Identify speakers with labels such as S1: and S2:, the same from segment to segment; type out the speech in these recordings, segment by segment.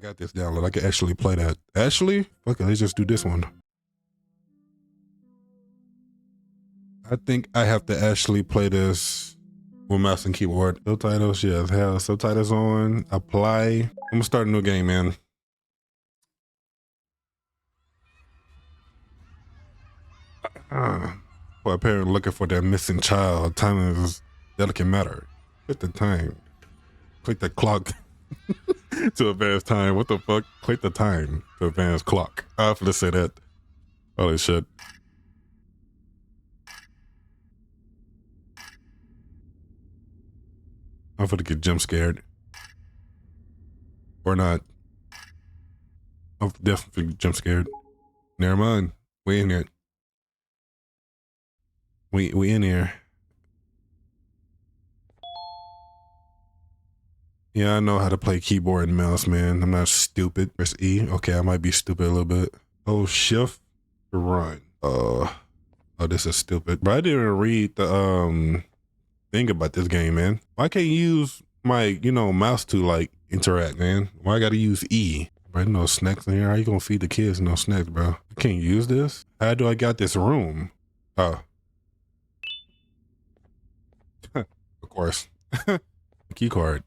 S1: got this download. I can actually play that. Actually, okay, let's just do this one. I think I have to actually play this with mouse and keyboard. Subtitles, yes, have subtitles on. Apply. I'm gonna start a new game, man. For a parent looking for their missing child, time is delicate matter. Click the time. Click the clock to advance time. What the fuck? Click the time to advance clock. I have to say that. Holy shit. I'm gonna get jump scared. Or not. I'm definitely jump scared. Never mind. We in here. We in here. Yeah, I know how to play keyboard and mouse, man. I'm not stupid. Press E. Okay, I might be stupid a little bit. Oh, shift to run. Oh, this is stupid. But I didn't read the thing about this game, man. Why can't you use my, mouse to like interact, man? Why I gotta use E? Bro, no snacks in here. How you gonna feed the kids no snacks, bro? I can't use this. How do I got this room? Oh. Of course. Key card.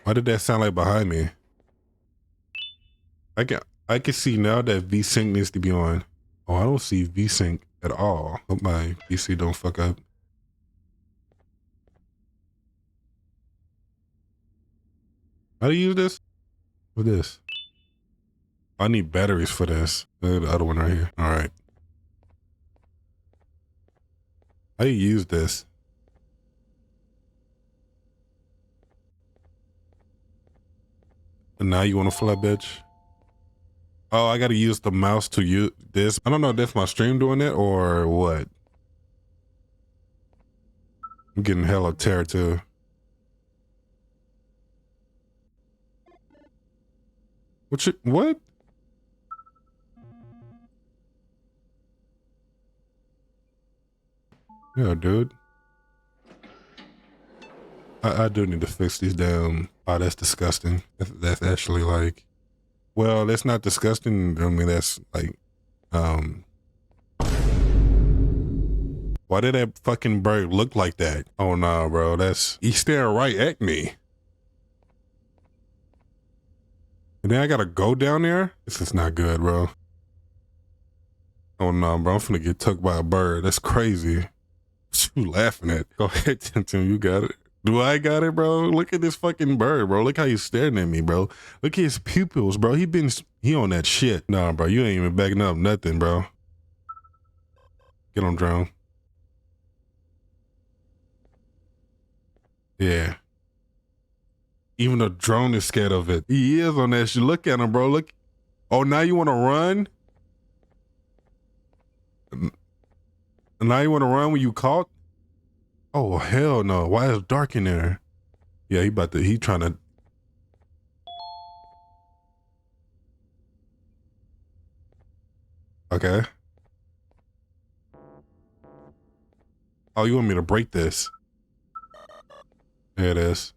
S1: Why did that sound like behind me? I can see now that VSync needs to be on. Oh, I don't see VSync at all. Hope my PC don't fuck up. How do you use this? What's this? I need batteries for this. The other one right here. All right. How do you use this? And now you want to fly, bitch? Oh, I got to use the mouse to use this. I don't know if that's my stream doing it or what. I'm getting hella terror too. What? Yeah, dude. I do need to fix these damn. Oh, that's disgusting. That's actually like, well, that's not disgusting. I mean, that's like, why did that fucking bird look like that? Oh no, bro, he's staring right at me. And then I gotta go down there? This is not good, bro. Oh no, bro, I'm finna get took by a bird. That's crazy. What you laughing at? Go ahead, Tim, you got it. Do I got it, bro? Look at this fucking bird, bro. Look how he's staring at me, bro. Look at his pupils, bro. He on that shit. Nah, bro, you ain't even backing up nothing, bro. Get on drone. Yeah. Even the drone is scared of it. He is on that shit. Look at him, bro. Look. Oh, now you want to run? Now you want to run when you caught? Oh, hell no. Why is it dark in there? Yeah, he trying to. Okay. Oh, you want me to break this? There it is.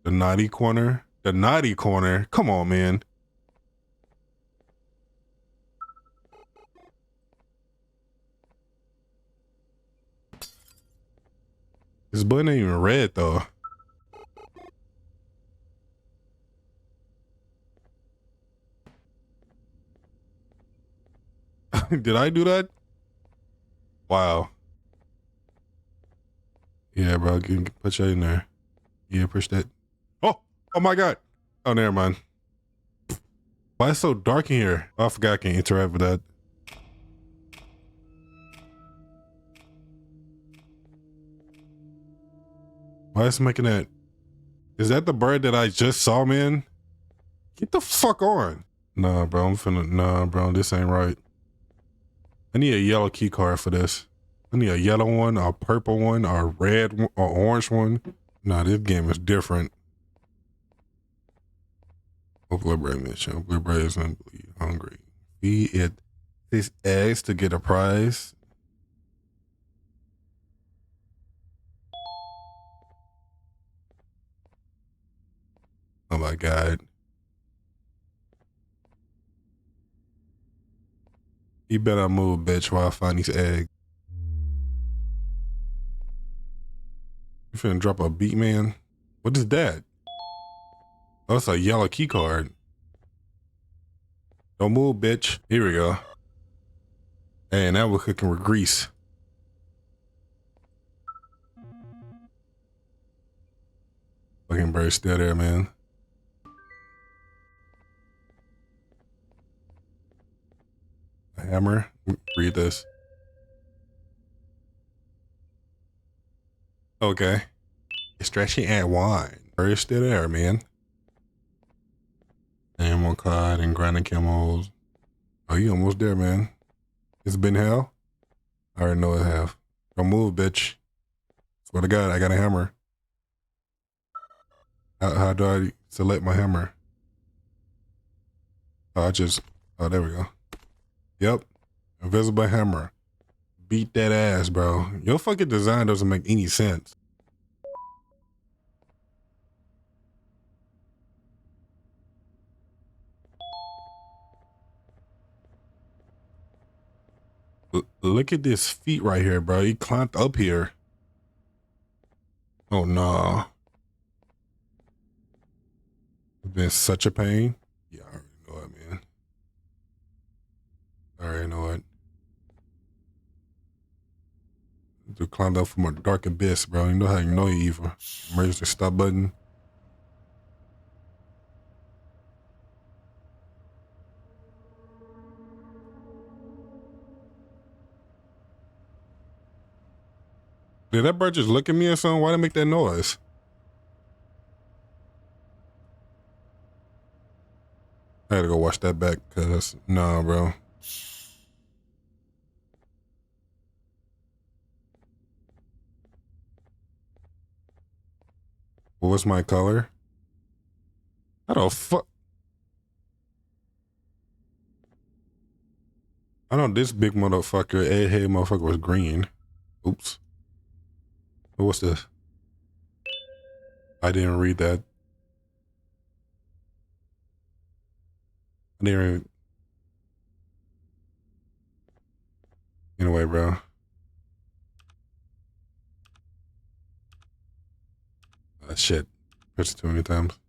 S1: The naughty corner. The naughty corner. Come on, man. This button ain't even red though. Did I do that? Wow. Yeah, bro. Put you in there. Yeah, push that. Oh my God. Oh, never mind. Why is it so dark in here? Oh, I forgot I can interact with that. Why is it making that? Is that the bird that I just saw, man? Get the fuck on. Nah, bro. Nah, bro. This ain't right. I need a yellow key card for this. I need a yellow one, a purple one, or a red one, or orange one. Nah, this game is different. Blueberry mission. Blueberry is hungry. Feed it 6 eggs to get a prize. my God. You better move, bitch, while I find these eggs. You finna drop a beat, man? What is that? Oh, it's a yellow key card. Don't move, bitch. Here we go. Hey, and now we're cooking with grease. Fucking bird still there, man. A hammer. Read this. Okay. Stretching at wine. Bird still there, man. Animal cod and grinding camels. Oh, you almost there, man. It's been hell? I already know it have. Don't move, bitch. Swear to God, I got a hammer. How do I select my hammer? Oh, there we go. Yep. Invisible hammer. Beat that ass, bro. Your fucking design doesn't make any sense. Look at this feet right here, bro. He climbed up here. Oh, no. It's been such a pain. Yeah, I already know it, man. I already know it. To climb up from a dark abyss, bro. You know how you know you're evil. Emergency stop button. Did that bird just look at me or something? Why did it make that noise? I had to go watch that back, cause nah, bro. What's my color? I don't fuck. I know this big motherfucker, egghead motherfucker was green. Oops. What's this? I didn't read that. I didn't even... Anyway, bro. Shit. Pressed it too many times.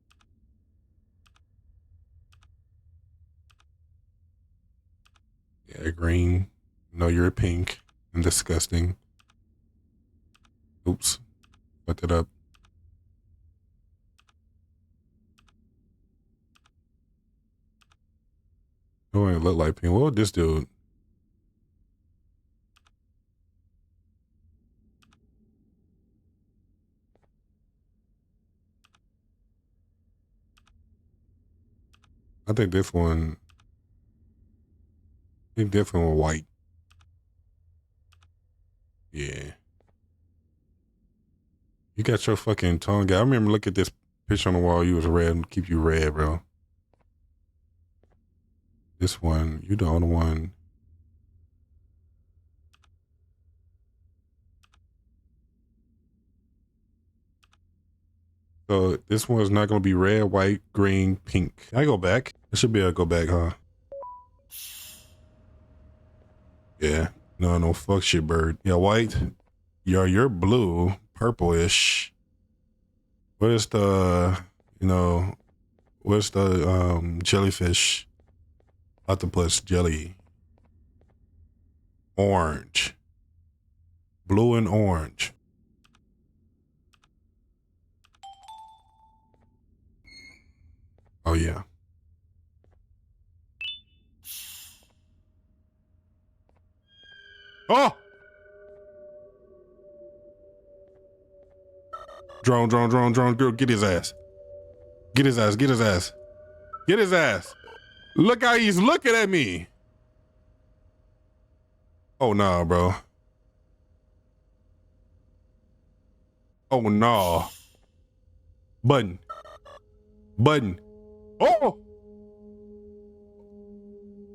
S1: Yeah, green. No, you're pink and disgusting. Oops. Fucked it up. Don't even look like pink. What would this dude? I think this one. I think this one was white. Yeah. You got your fucking tongue out. I remember looking at this picture on the wall. You was red. Keep you red, bro. This one. You the only one. So this one's not going to be red, white, green, pink. Can I go back? I should be able to go back, huh? Yeah. No fuck shit, bird. Yeah, white. You're blue, purplish. What is the, what's the jellyfish? Octopus jelly. Orange. Blue and orange. Oh, yeah. Oh! Drone, girl, get his ass. Get his ass. Get his ass. Look how he's looking at me. Oh, nah, bro. Oh, nah. Button. Oh!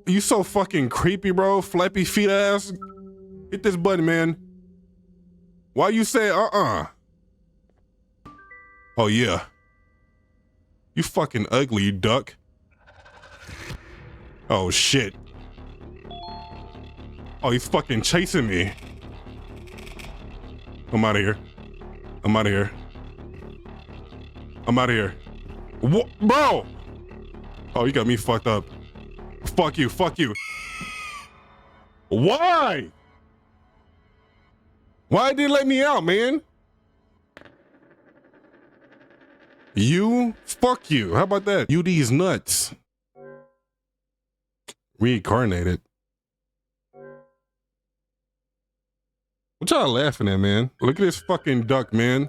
S1: You so fucking creepy, bro. Flappy feet ass. Hit this button, man. Why you say Oh, yeah. You fucking ugly, you duck. Oh shit. Oh, he's fucking chasing me. I'm out of here. I'm out of here. I'm out of here. What, bro? Oh, you got me fucked up. Fuck you, fuck you. Why? Why did you let me out, man? You? Fuck you. How about that? You these nuts. Reincarnated. What y'all laughing at, man? Look at this fucking duck, man.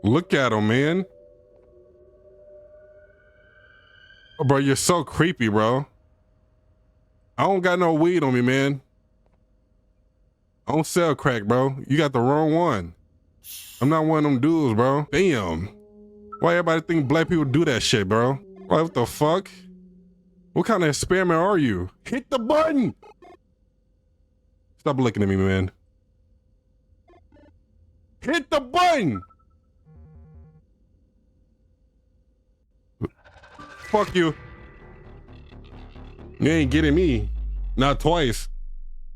S1: Look at him, man. Oh, bro, you're so creepy, bro. I don't got no weed on me, man. I don't sell crack, bro. You got the wrong one. I'm not one of them dudes, bro. Damn. Why everybody think black people do that shit, bro? Like, what the fuck? What kind of experiment are you? Hit the button! Stop looking at me, man. Hit the button! Fuck you. You ain't getting me. Not twice.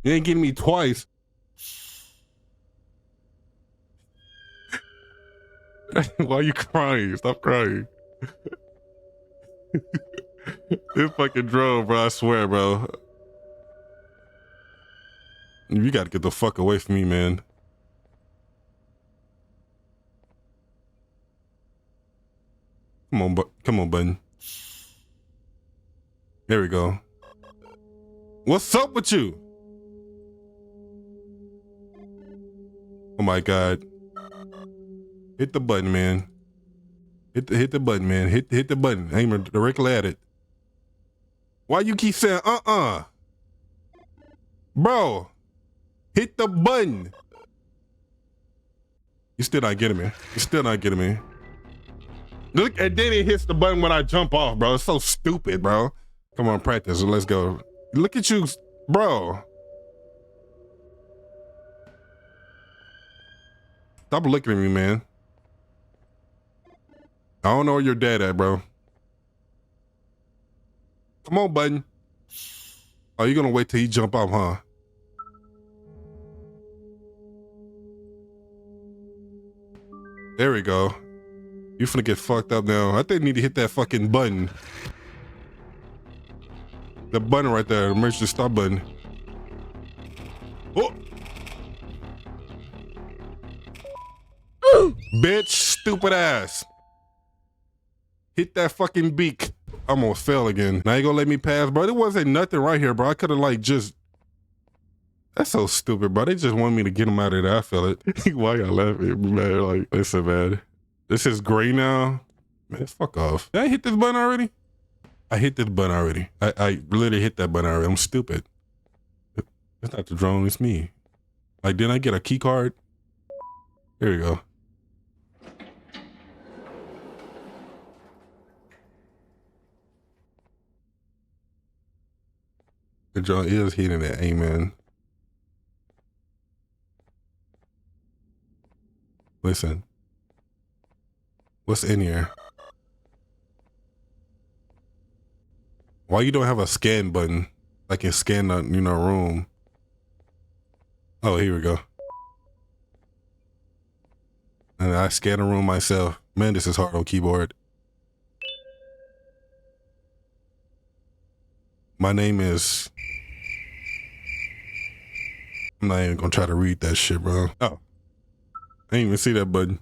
S1: You ain't getting me twice. Why are you crying? Stop crying. This fucking drone, bro. I swear, bro. You gotta get the fuck away from me, man. Come on, button. There we go. What's up with you? Oh my God. Hit the button, man. Hit the button, man. Hit the button. Aim directly at it. Why you keep saying Bro, hit the button. You still not getting me. You still not getting me. Look, and then it hits the button when I jump off, bro. It's so stupid, bro. Come on, practice. Let's go. Look at you, bro. Stop looking at me, man. I don't know where your dad at, bro. Come on, button. Oh, you gonna wait till he jump off, huh? There we go. You finna get fucked up now. I think you need to hit that fucking button. The button right there, emergency stop button. Oh! Bitch, stupid ass. Hit that fucking beak. I'm gonna fail again. Now you gonna let me pass, bro? There wasn't nothing right here, bro. I could've like just... That's so stupid, bro. They just want me to get him out of there. I feel it. Why y'all laughing, man? Like, listen, man. This is gray now. Man, fuck off. Did I hit this button already? I hit this button already. I literally hit that button already. I'm stupid. It's not the drone, it's me. Like, didn't I get a key card? Here we go. The drone is hitting it, amen. Listen. What's in here? Why you don't have a scan button? I can scan the, room. Oh, here we go. And I scan the room myself. Man, this is hard on keyboard. My name is... I'm not even gonna try to read that shit, bro. Oh. I didn't even see that button.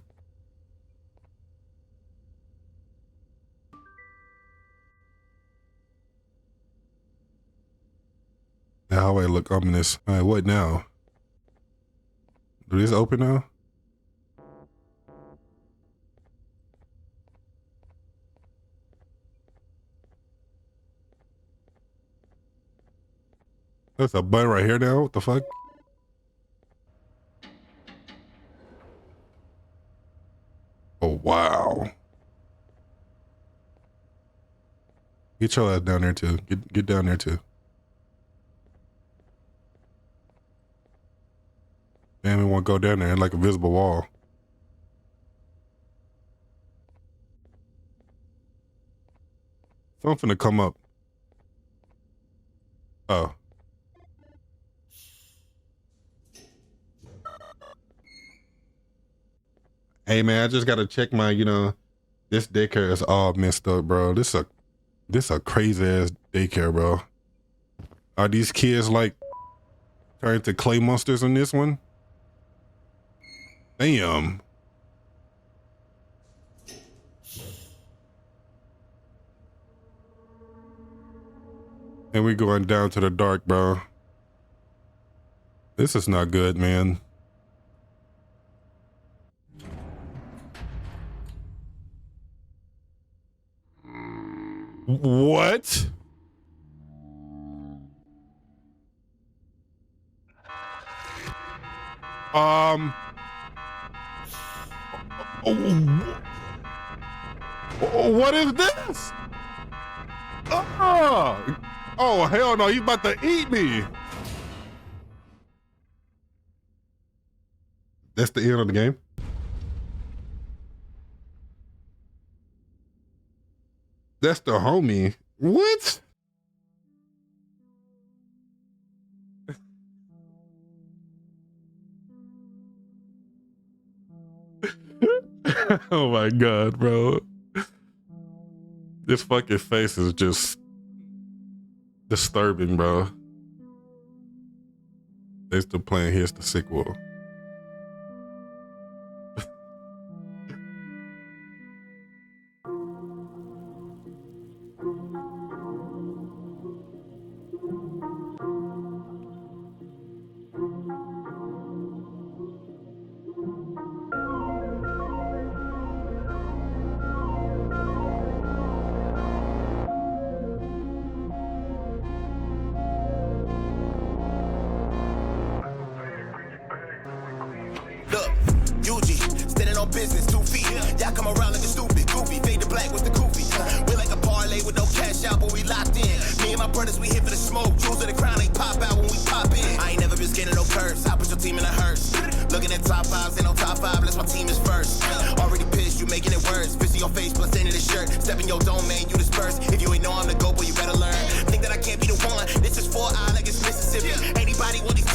S1: Now I look ominous. All right, what now? Do this open now? There's a button right here now. What the fuck? Oh, wow. Get your ass down there too. Get down there too. Damn, we want to go down there like a visible wall. Something to come up. Oh. Hey man, I just gotta check my, you know, this daycare is all messed up, bro. This a crazy ass daycare, bro. Are these kids like turning to clay monsters in this one? Damn. And we're going down to the dark, bro. This is not good, man. What? What is this? Oh, hell no, he's about to eat me. That's the end of the game. That's the homie. What? Oh my God, bro. This fucking face is just disturbing, bro. They still playing Here's the Sequel.
S2: Business 2 feet. Y'all come around looking stupid, goofy. Fade to black with the goofy. We like a parlay with no cash out, but we locked in. Me and my brothers, we hit for the smoke. Jewels of the crown, they pop out when we pop in. I ain't never been scared of no curse. I put your team in a hearse. Looking at top fives, ain't no top five unless my team is first. Already pissed, you making it worse. Fist in your face, plus end of the shirt. Step in your dome, man, you disperse. If you ain't know I'm the GOAT, boy, you better learn. Think that I can't be the one. This is 4I like it's Mississippi. Anybody want these